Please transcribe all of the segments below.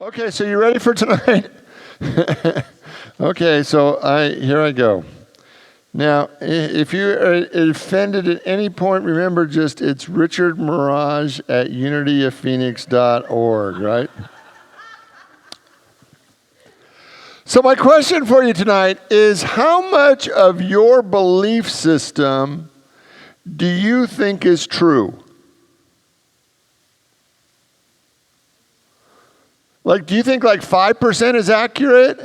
Okay, so you ready for tonight? Okay, so here I go. Now, if you are offended at any point, remember just it's Richard Mirage at unityoffphoenix.org, right? So my question for you tonight is, how much of your belief system do you think is true? Like, do you think like 5% is accurate?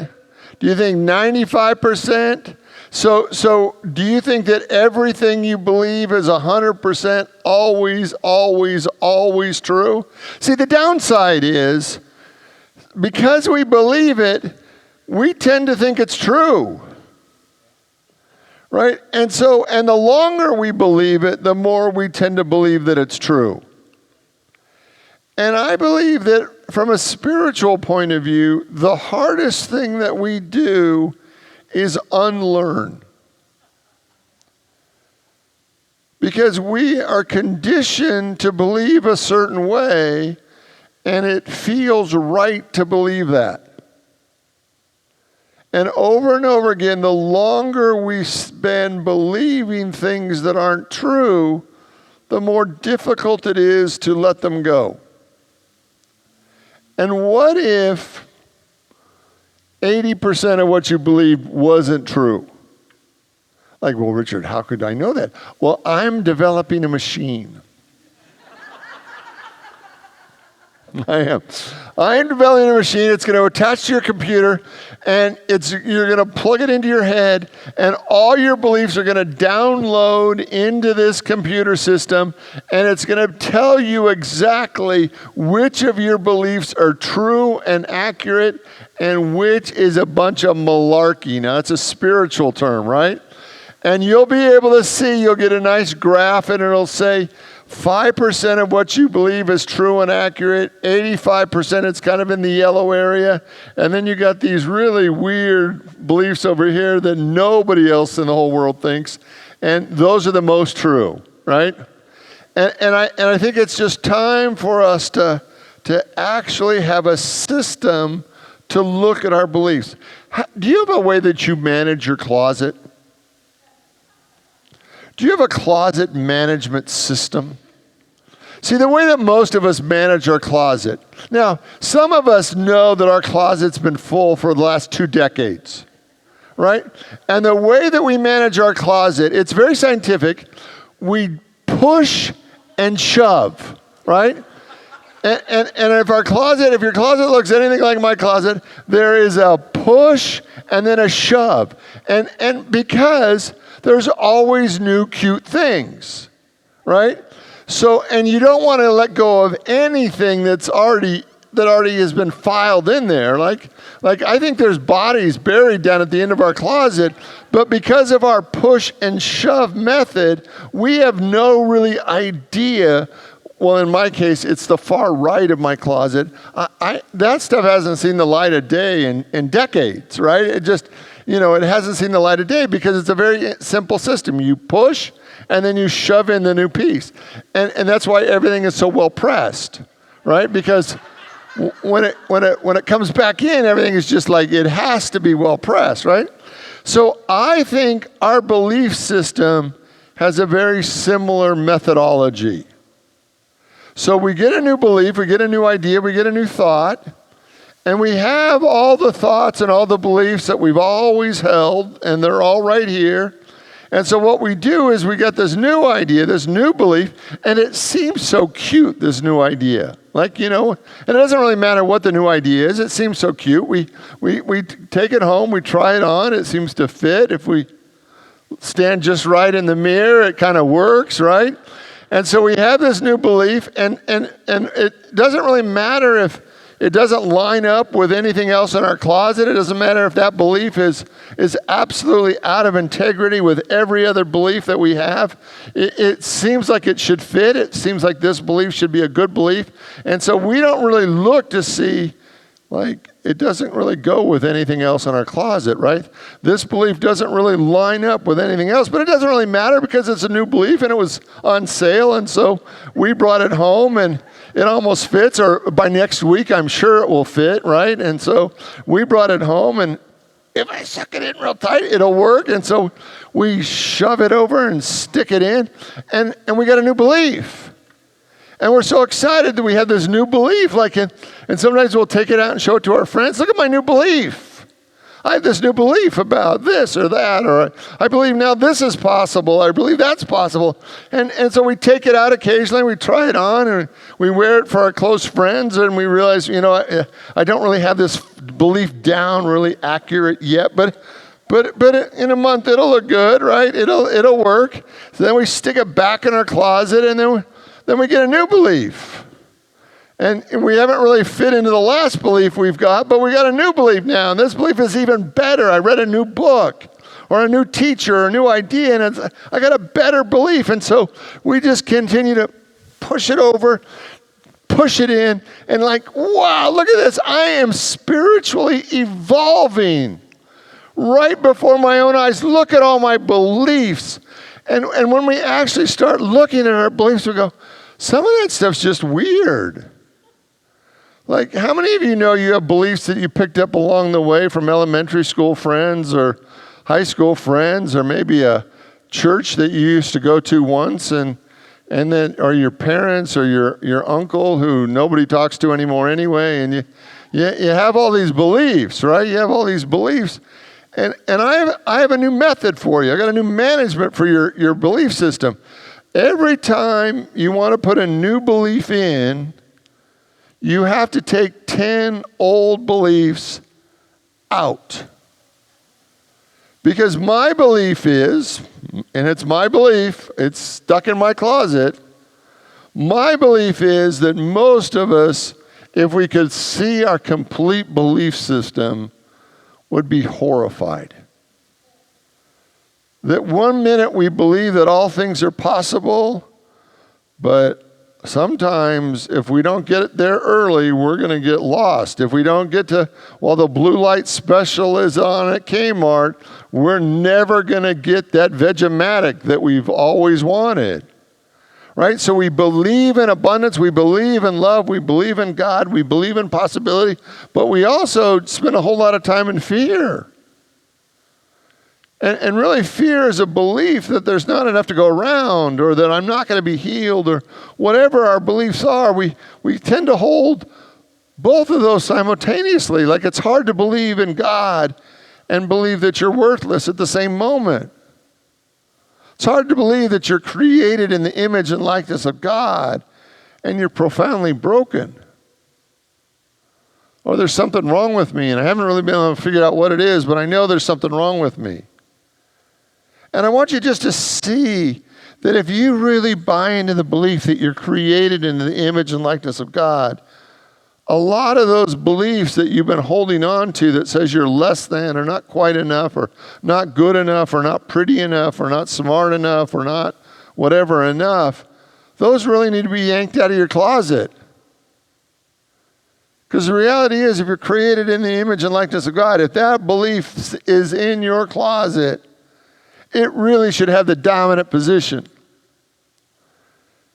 Do you think 95%? So do you think that everything you believe is 100% always true? See, the downside is, because we believe it, we tend to think it's true. Right? And the longer we believe it, the more we tend to believe that it's true. And I believe that from a spiritual point of view, the hardest thing that we do is unlearn. Because we are conditioned to believe a certain way, and it feels right to believe that. And over again, the longer we spend believing things that aren't true, the more difficult it is to let them go. And what if 80% of what you believe wasn't true? Like, well, Richard, how could I know that? Well, I'm developing a machine. I am developing a machine. It's going to attach to your computer, and you're going to plug it into your head, and all your beliefs are going to download into this computer system, and it's going to tell you exactly which of your beliefs are true and accurate and which is a bunch of malarkey. Now, it's a spiritual term, right? And you'll be able to see, you'll get a nice graph, and it'll say, 5% of what you believe is true and accurate, 85% it's kind of in the yellow area, and then you got these really weird beliefs over here that nobody else in the whole world thinks, and those are the most true, right? And I think it's just time for us to actually have a system to look at our beliefs. Do you have a way that you manage your closet? Do you have a closet management system? See, the way that most of us manage our closet. Now, some of us know that our closet's been full for the last 2 decades, right? And the way that we manage our closet, it's very scientific. We push and shove, right? And if your closet looks anything like my closet, there is a push and then a shove. And because there's always new cute things, right? So, and you don't want to let go of anything that already has been filed in there. Like I think there's bodies buried down at the end of our closet, but because of our push and shove method, we have no really idea. Well, in my case, it's the far right of my closet. That stuff hasn't seen the light of day in decades, right? It just, it hasn't seen the light of day because it's a very simple system. You push, and then you shove in the new piece. And that's why everything is so well pressed, right? Because when it comes back in, everything is just like, it has to be well pressed, right? So I think our belief system has a very similar methodology. So we get a new belief, we get a new idea, we get a new thought, and we have all the thoughts and all the beliefs that we've always held, and they're all right here. And so what we do is we get this new idea, this new belief, and it seems so cute, this new idea. Like, and it doesn't really matter what the new idea is. It seems so cute. We take it home, we try it on, it seems to fit. If we stand just right in the mirror, it kind of works, right? And so we have this new belief, and it doesn't really matter if it doesn't line up with anything else in our closet. It doesn't matter if that belief is absolutely out of integrity with every other belief that we have. It seems like it should fit. It seems like this belief should be a good belief. And so we don't really look to see, like, it doesn't really go with anything else in our closet, right? This belief doesn't really line up with anything else, but it doesn't really matter because it's a new belief and it was on sale, and so we brought it home, and it almost fits, or by next week, I'm sure it will fit, right? And so we brought it home, and if I suck it in real tight, it'll work. And so we shove it over and stick it in, and we got a new belief. And we're so excited that we have this new belief. And sometimes we'll take it out and show it to our friends. Look at my new belief. I have this new belief about this or that, or I believe now this is possible. I believe that's possible. And so we take it out occasionally, we try it on, and we wear it for our close friends, and we realize, I don't really have this belief down really accurate yet, but in a month it'll look good, right? It'll work. So then we stick it back in our closet, and then we get a new belief. And we haven't really fit into the last belief we've got, but we got a new belief now. And this belief is even better. I read a new book or a new teacher or a new idea, and I got a better belief. And so we just continue to push it over, push it in, and wow, look at this. I am spiritually evolving right before my own eyes. Look at all my beliefs. And when we actually start looking at our beliefs, we go, some of that stuff's just weird. How many of you know you have beliefs that you picked up along the way from elementary school friends or high school friends, or maybe a church that you used to go to once, and then, or your parents or your uncle who nobody talks to anymore anyway, and you have all these beliefs, right? You have all these beliefs. And I have a new method for you. I got a new management for your belief system. Every time you want to put a new belief in, you have to take 10 old beliefs out. Because my belief is, and it's my belief, it's stuck in my closet, my belief is that most of us, if we could see our complete belief system, would be horrified. That one minute we believe that all things are possible, but sometimes if we don't get there early, we're going to get lost. If we don't get to, the blue light special is on at Kmart, we're never going to get that Vegematic that we've always wanted. Right? So we believe in abundance, we believe in love, we believe in God, we believe in possibility, but we also spend a whole lot of time in fear. And really, fear is a belief that there's not enough to go around, or that I'm not going to be healed, or whatever our beliefs are. We tend to hold both of those simultaneously. It's hard to believe in God and believe that you're worthless at the same moment. It's hard to believe that you're created in the image and likeness of God and you're profoundly broken. Or there's something wrong with me, and I haven't really been able to figure out what it is, but I know there's something wrong with me. And I want you just to see that if you really buy into the belief that you're created in the image and likeness of God, a lot of those beliefs that you've been holding on to that says you're less than, or not quite enough, or not good enough, or not pretty enough, or not smart enough, or not whatever enough, those really need to be yanked out of your closet. Because the reality is, if you're created in the image and likeness of God, if that belief is in your closet, it really should have the dominant position.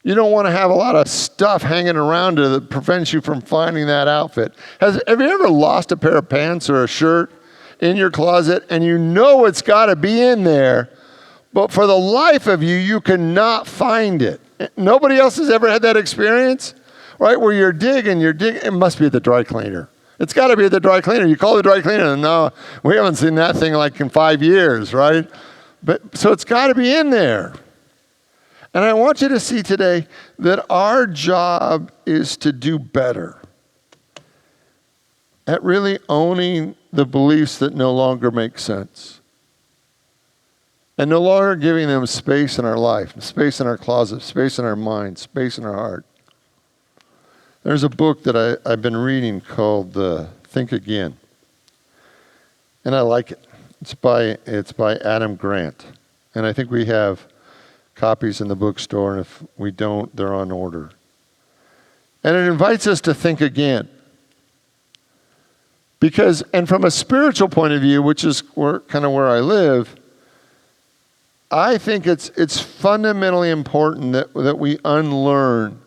You don't want to have a lot of stuff hanging around that prevents you from finding that outfit. Have you ever lost a pair of pants or a shirt in your closet, and you know it's got to be in there, but for the life of you, you cannot find it? Nobody else has ever had that experience? Right, where you're digging, it must be at the dry cleaner. It's got to be at the dry cleaner. You call the dry cleaner, and no, we haven't seen that thing in 5 years, right? So it's got to be in there. And I want you to see today that our job is to do better at really owning the beliefs that no longer make sense. And no longer giving them space in our life, space in our closet, space in our mind, space in our heart. There's a book that I've been reading called Think Again. And I like it. It's by Adam Grant. And I think we have copies in the bookstore, and if we don't, they're on order. And it invites us to think again. And from a spiritual point of view, which is kind of where I live, I think it's fundamentally important that we unlearn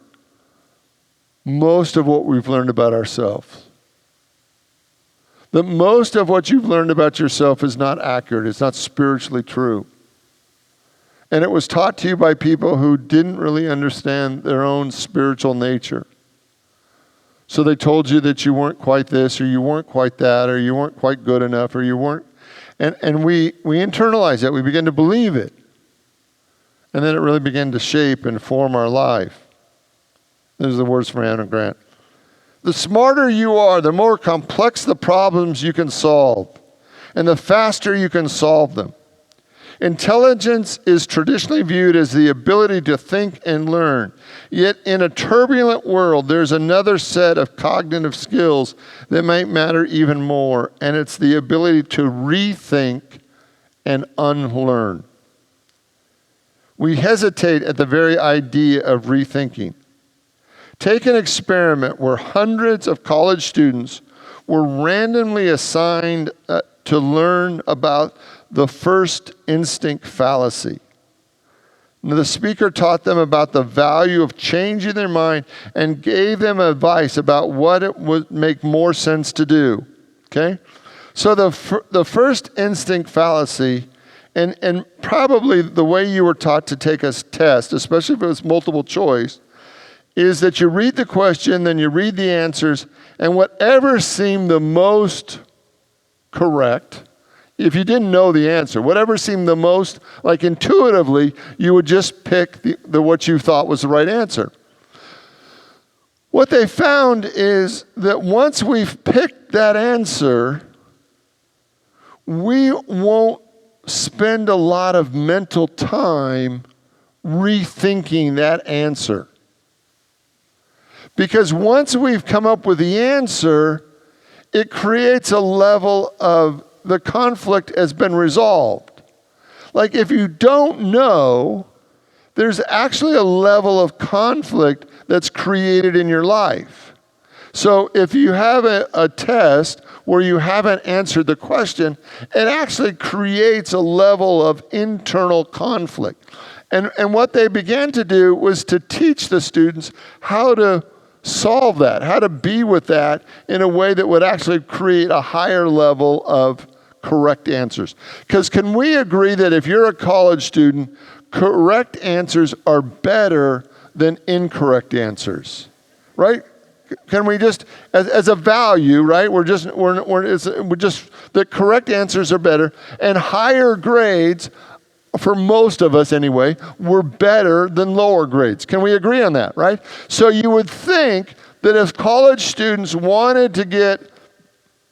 most of what we've learned about ourselves. That most of what you've learned about yourself is not accurate. It's not spiritually true. And it was taught to you by people who didn't really understand their own spiritual nature. So they told you that you weren't quite this, or you weren't quite that, or you weren't quite good enough, or you weren't. And we internalize that. We begin to believe it. And then it really began to shape and form our life. These are the words from Anna Grant. The smarter you are, the more complex the problems you can solve, and the faster you can solve them. Intelligence is traditionally viewed as the ability to think and learn. Yet in a turbulent world, there's another set of cognitive skills that might matter even more, and it's the ability to rethink and unlearn. We hesitate at the very idea of rethinking. Take an experiment where hundreds of college students were randomly assigned to learn about the first instinct fallacy. The speaker taught them about the value of changing their mind and gave them advice about what it would make more sense to do. Okay? So the first instinct fallacy, and probably the way you were taught to take a test, especially if it was multiple choice, is that you read the question, then you read the answers, and whatever seemed the most correct, if you didn't know the answer, whatever seemed the most, like intuitively, you would just pick the what you thought was the right answer. What they found is that once we've picked that answer, we won't spend a lot of mental time rethinking that answer. Because once we've come up with the answer, it creates a level of the conflict has been resolved. Like if you don't know, there's actually a level of conflict that's created in your life. So if you have a test where you haven't answered the question, it actually creates a level of internal conflict. And what they began to do was to teach the students how to solve that, how to be with that in a way that would actually create a higher level of correct answers. Because can we agree that if you're a college student, correct answers are better than incorrect answers, right? Can we just, as a value, right? We're just the correct answers are better, and higher grades, for most of us anyway, were better than lower grades. Can we agree on that, right? So you would think that if college students wanted to get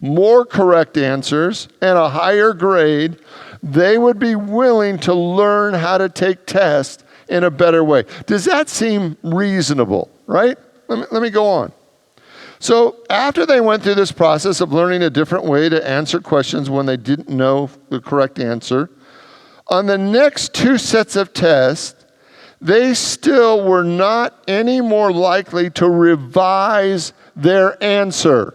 more correct answers and a higher grade, they would be willing to learn how to take tests in a better way. Does that seem reasonable, right? Let me go on. So after they went through this process of learning a different way to answer questions when they didn't know the correct answer, on the next two sets of tests, they still were not any more likely to revise their answer.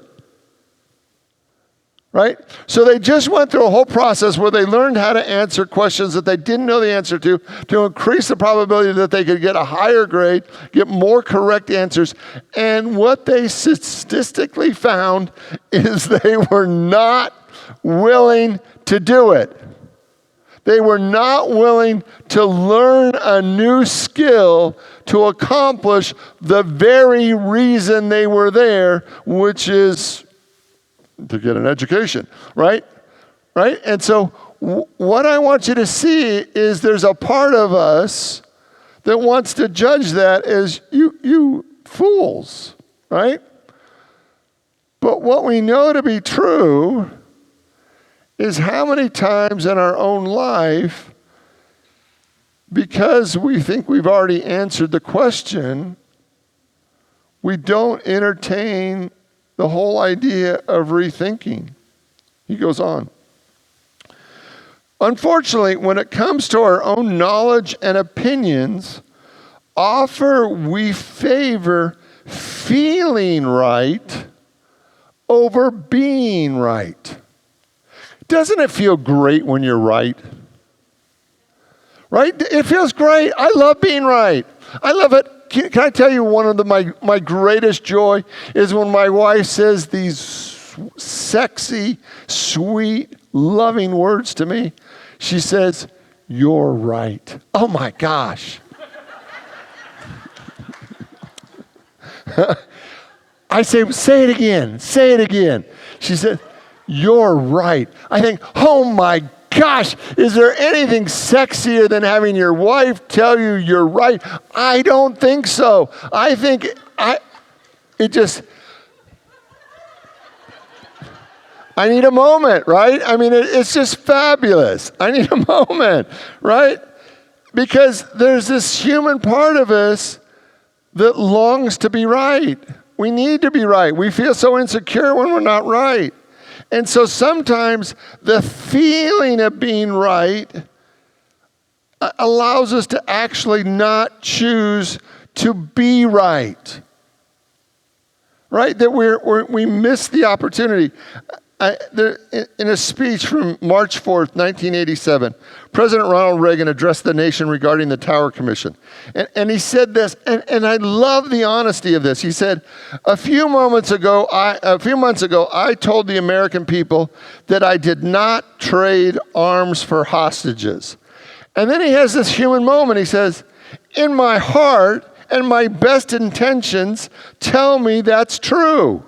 Right? So they just went through a whole process where they learned how to answer questions that they didn't know the answer to increase the probability that they could get a higher grade, get more correct answers. And what they statistically found is they were not willing to do it. They were not willing to learn a new skill to accomplish the very reason they were there, which is to get an education, right? Right? And so what I want you to see is there's a part of us that wants to judge that as you fools, right? But what we know to be true is how many times in our own life, because we think we've already answered the question, we don't entertain the whole idea of rethinking. He goes on. Unfortunately, when it comes to our own knowledge and opinions, often we favor feeling right over being right. Doesn't it feel great when you're right? Right? It feels great. I love being right. I love it can I tell you one of my greatest joy is when my wife says these sexy, sweet, loving words to me. She says, "You're right." Oh my gosh. I say it again. Say it again. She said, "You're right." I think, oh my gosh, is there anything sexier than having your wife tell you you're right? I don't think so. I think I need a moment, right? I mean, it's just fabulous. I need a moment, right? Because there's this human part of us that longs to be right. We need to be right. We feel so insecure when we're not right. And so sometimes the feeling of being right allows us to actually not choose to be right. Right? That we miss the opportunity. In a speech from March 4th, 1987, President Ronald Reagan addressed the nation regarding the Tower Commission. And he said this, and I love the honesty of this. He said, a few months ago, I told the American people that I did not trade arms for hostages. And then he has this human moment. He says, in my heart and my best intentions tell me that's true.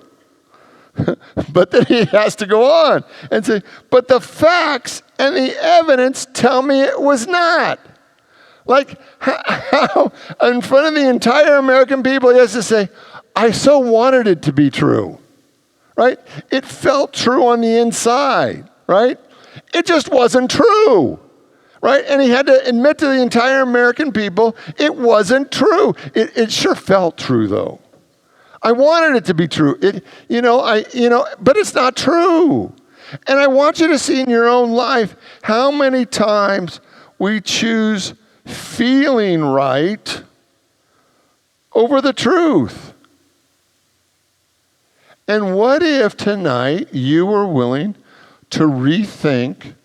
But then he has to go on and say, but the facts and the evidence tell me it was not. Like, how in front of the entire American people, he has to say, I so wanted it to be true, right? It felt true on the inside, right? It just wasn't true, right? And he had to admit to the entire American people, it wasn't true. It sure felt true, though. I wanted it to be true. But it's not true. And I want you to see in your own life how many times we choose feeling right over the truth. And what if tonight you were willing to rethink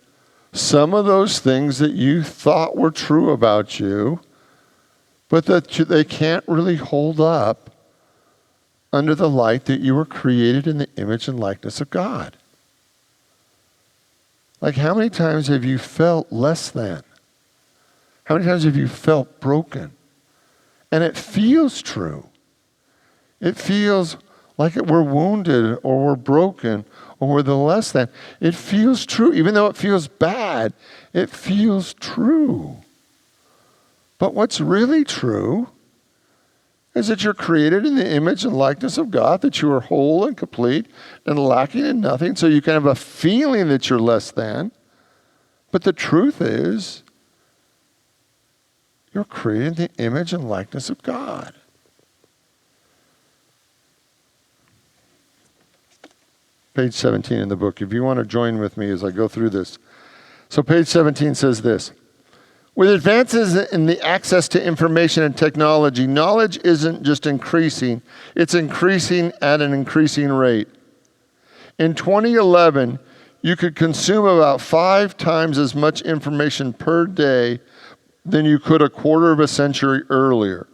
some of those things that you thought were true about you, but that they can't really hold up under the light that you were created in the image and likeness of God? Like, how many times have you felt less than? How many times have you felt broken? And it feels true. It feels like we're wounded or we're broken or we're the less than. It feels true. Even though it feels bad, it feels true. But what's really true is that you're created in the image and likeness of God, that you are whole and complete and lacking in nothing, so you can have a feeling that you're less than. But the truth is, you're created in the image and likeness of God. Page 17 in the book, if you want to join with me as I go through this. So page 17 says this. With advances in the access to information and technology, knowledge isn't just increasing, it's increasing at an increasing rate. In 2011, you could consume about 5 times as much information per day than you could a quarter of a century earlier.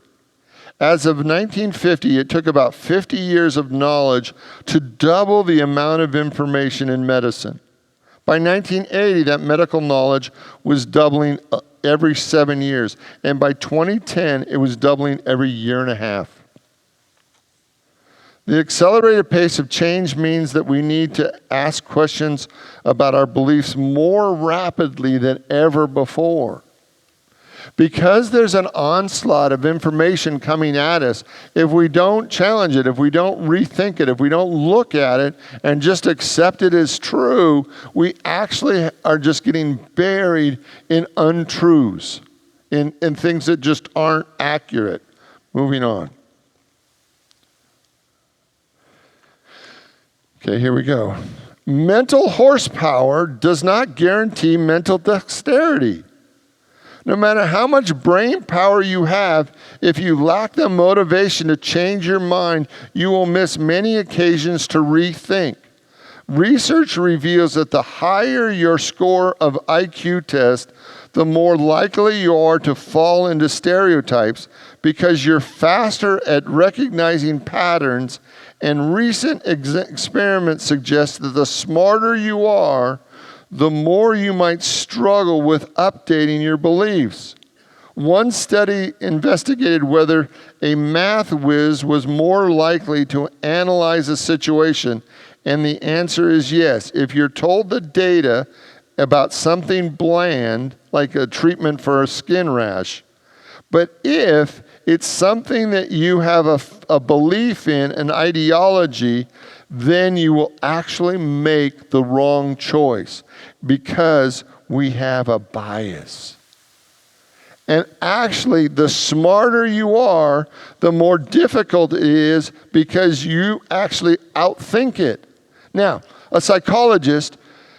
As of 1950, it took about 50 years of knowledge to double the amount of information in medicine. By 1980, that medical knowledge was doubling every 7 years. And by 2010, it was doubling every year and a half. The accelerated pace of change means that we need to ask questions about our beliefs more rapidly than ever before. Because there's an onslaught of information coming at us, if we don't challenge it, if we don't rethink it, if we don't look at it and just accept it as true, we actually are just getting buried in untruths, in things that just aren't accurate. Moving on. Okay, here we go. Mental horsepower does not guarantee mental dexterity. No matter how much brain power you have, if you lack the motivation to change your mind, you will miss many occasions to rethink. Research reveals that the higher your score of IQ test, the more likely you are to fall into stereotypes because you're faster at recognizing patterns, and recent experiments suggest that the smarter you are, the more you might struggle with updating your beliefs. One study investigated whether a math whiz was more likely to analyze a situation, and the answer is yes. If you're told the data about something bland, like a treatment for a skin rash, but if it's something that you have a belief in, an ideology, then you will actually make the wrong choice because we have a bias. And actually, the smarter you are, the more difficult it is because you actually outthink it. Now, a psychologist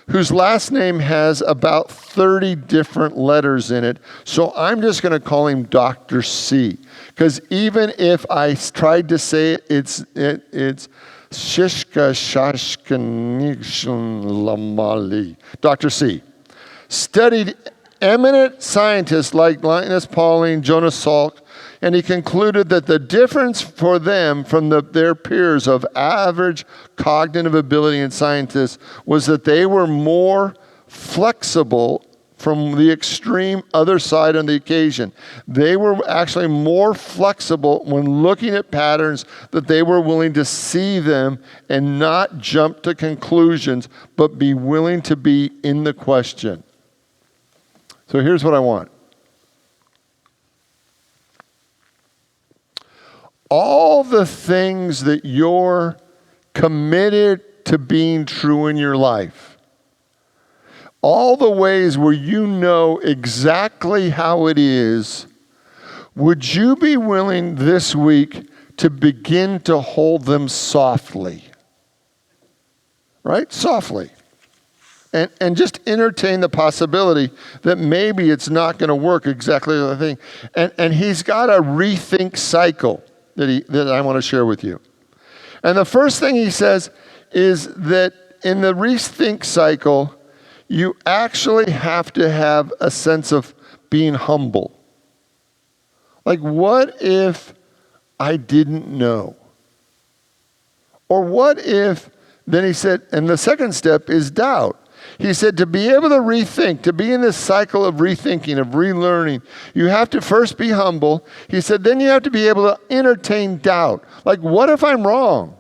whose last name has about 30 different letters in it, so I'm just going to call him Dr. C. Because even if I tried to say it, it's Shishka Shashkanishan Lamali. Dr. C. Studied eminent scientists like Linus Pauling, Jonas Salk, and he concluded that the difference for them from their peers of average cognitive ability and scientists was that they were more flexible from the extreme other side on the occasion. They were actually more flexible when looking at patterns, that they were willing to see them and not jump to conclusions, but be willing to be in the question. So here's what I want. All the things that you're committed to being true in your life, all the ways where you know exactly how it is, would you be willing this week to begin to hold them softly? Right? Softly. And just entertain the possibility that maybe it's not going to work exactly the thing. And he's got a rethink cycle that I want to share with you. And the first thing he says is that in the rethink cycle, you actually have to have a sense of being humble. Like, what if I didn't know? Or what if, then he said, and the second step is doubt. He said to be able to rethink, to be in this cycle of rethinking, of relearning, you have to first be humble. He said then you have to be able to entertain doubt. Like, what if I'm wrong?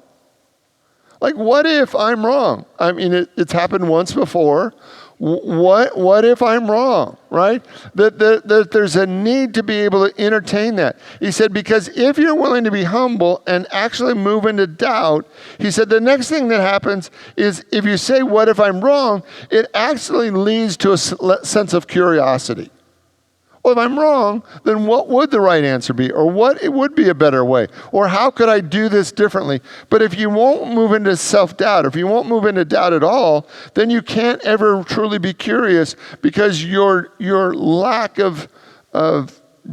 Like, what if I'm wrong? I mean, it's happened once before. What if I'm wrong, right? That there's a need to be able to entertain that. He said, because if you're willing to be humble and actually move into doubt, he said the next thing that happens is if you say, what if I'm wrong, it actually leads to a sense of curiosity. Well, if I'm wrong, then what would the right answer be? Or what it would be a better way? Or how could I do this differently? But if you won't move into self-doubt, if you won't move into doubt at all, then you can't ever truly be curious because your lack of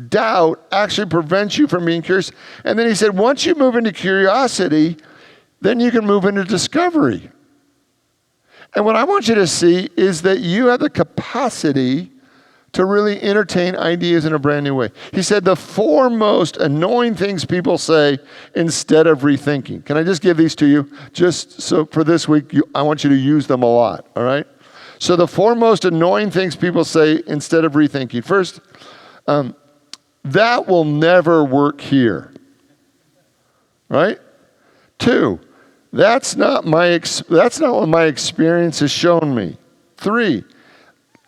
doubt actually prevents you from being curious. And then he said, once you move into curiosity, then you can move into discovery. And what I want you to see is that you have the capacity to really entertain ideas in a brand new way. He said the 4 most annoying things people say instead of rethinking. Can I just give these to you? Just so for this week, I want you to use them a lot, all right? So the 4 most annoying things people say instead of rethinking. First, that will never work here, right? 2, that's not what my experience has shown me. 3,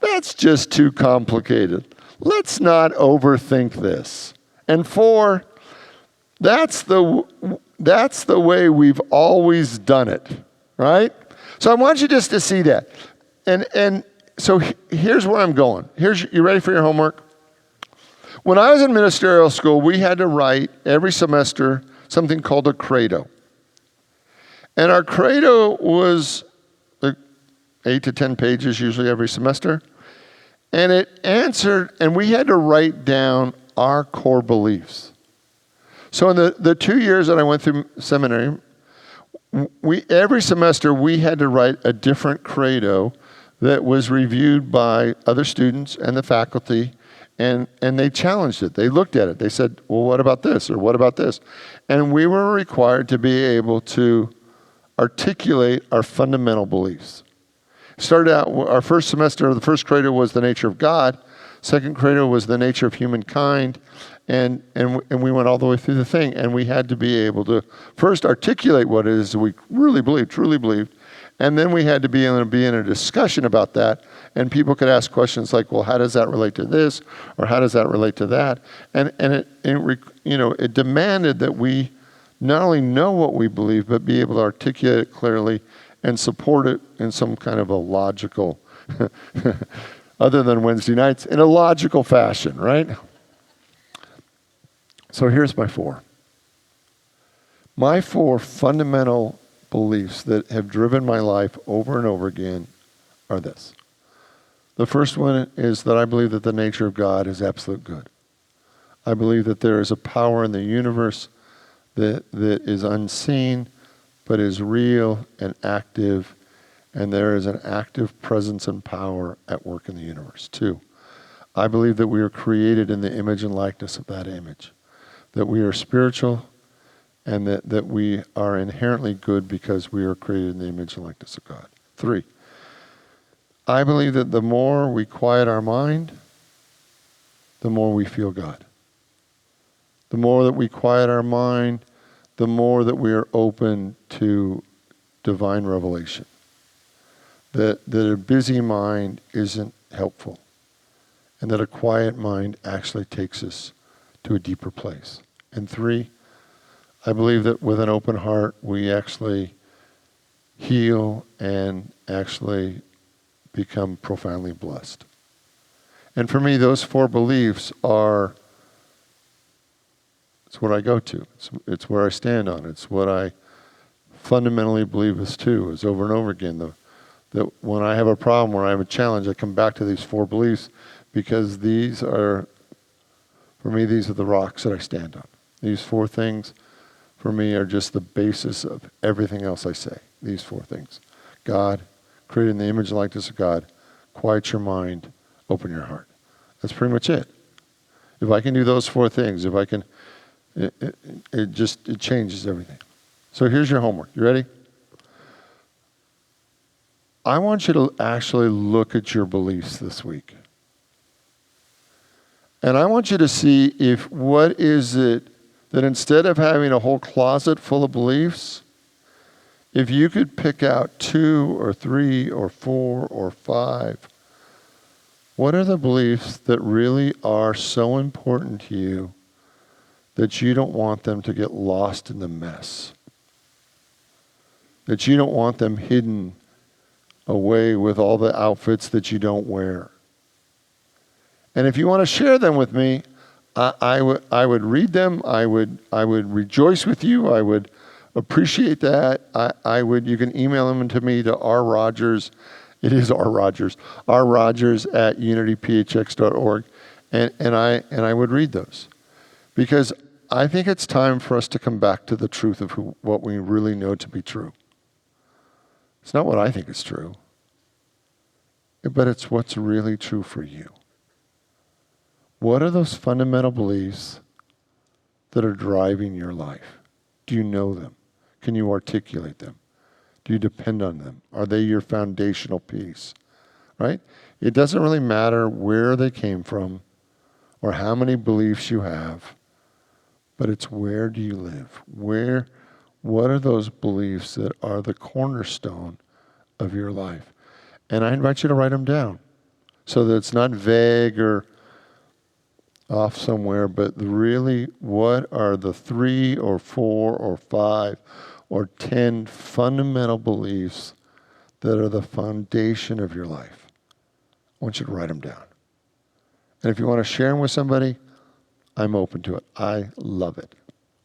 that's just too complicated. Let's not overthink this. And 4, that's the way we've always done it, right? So I want you just to see that. And so here's where I'm going. You ready for your homework? When I was in ministerial school, we had to write every semester something called a CREDO. And our CREDO was 8 to 10 pages usually every semester. And it answered, and we had to write down our core beliefs. So in the 2 years that I went through seminary, every semester we had to write a different CREDO that was reviewed by other students and the faculty, and they challenged it. They looked at it. They said, well, what about this, or what about this? And we were required to be able to articulate our fundamental beliefs. Started out, our first semester, the first CREDO was the nature of God. Second CREDO was the nature of humankind. And we went all the way through the thing, and we had to be able to first articulate what it is we really believe, truly believed, and then we had to be able to be in a discussion about that, and people could ask questions like, well, how does that relate to this, or how does that relate to that? And it demanded that we not only know what we believe, but be able to articulate it clearly and support it in some kind of a logical, other than Wednesday nights, in a logical fashion, right? So here's my four. My four fundamental beliefs that have driven my life over and over again are this. The first one is that I believe that the nature of God is absolute good. I believe that there is a power in the universe that is unseen, but is real and active, and there is an active presence and power at work in the universe. Two, I believe that we are created in the image and likeness of that image, that we are spiritual, and that we are inherently good because we are created in the image and likeness of God. Three, I believe that the more we quiet our mind, the more we feel God. The more that we quiet our mind, the more that we are open to divine revelation. That a busy mind isn't helpful, and that a quiet mind actually takes us to a deeper place. And three, I believe that with an open heart, we actually heal and actually become profoundly blessed. And for me, those four beliefs are, it's what I go to. It's where I stand on. It's what I fundamentally believe is true, is over and over again. That when I have a problem, when I have a challenge, I come back to these four beliefs because these are, for me, these are the rocks that I stand on. These four things, for me, are just the basis of everything else I say. These four things. God, created in the image and likeness of God, quiet your mind, open your heart. That's pretty much it. If I can do those four things, if I can, it changes everything. So here's your homework. You ready? I want you to actually look at your beliefs this week. And I want you to see if what is it that instead of having a whole closet full of beliefs, if you could pick out 2 or 3 or 4 or 5, what are the beliefs that really are so important to you that you don't want them to get lost in the mess? That you don't want them hidden away with all the outfits that you don't wear? And if you want to share them with me, I would read them. I would rejoice with you. I would appreciate that. You can email them to me to rrogers. It is rrogers at unityphx.org, and I would read those, because I think it's time for us to come back to the truth of what we really know to be true. It's not what I think is true, but it's what's really true for you. What are those fundamental beliefs that are driving your life? Do you know them? Can you articulate them? Do you depend on them? Are they your foundational piece? Right? It doesn't really matter where they came from or how many beliefs you have, but it's where do you live? What are those beliefs that are the cornerstone of your life? And I invite you to write them down so that it's not vague or off somewhere, but really, what are the 3 or 4 or 5 or 10 fundamental beliefs that are the foundation of your life? I want you to write them down. And if you want to share them with somebody, I'm open to it. I love it,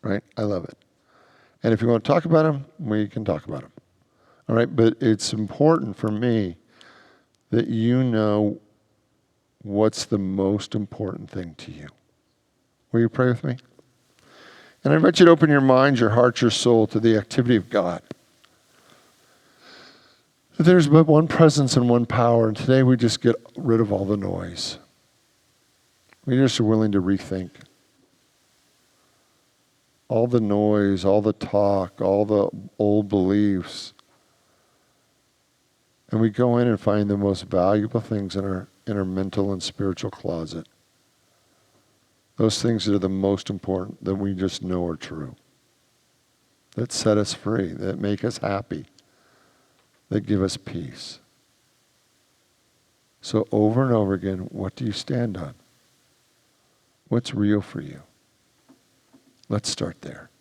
right? I love it. And if you want to talk about them, we can talk about them. All right, but it's important for me that you know what's the most important thing to you. Will you pray with me? And I invite you to open your mind, your heart, your soul to the activity of God. That there's but one presence and one power, and today we just get rid of all the noise. We just are willing to rethink. All the noise, all the talk, all the old beliefs. And we go in and find the most valuable things in our mental and spiritual closet. Those things that are the most important, that we just know are true. That set us free, that make us happy, that give us peace. So over and over again, what do you stand on? What's real for you? Let's start there.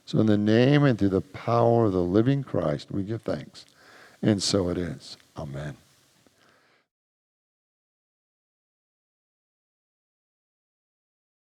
So in the name and through the power of the living Christ, we give thanks. And so it is. Amen.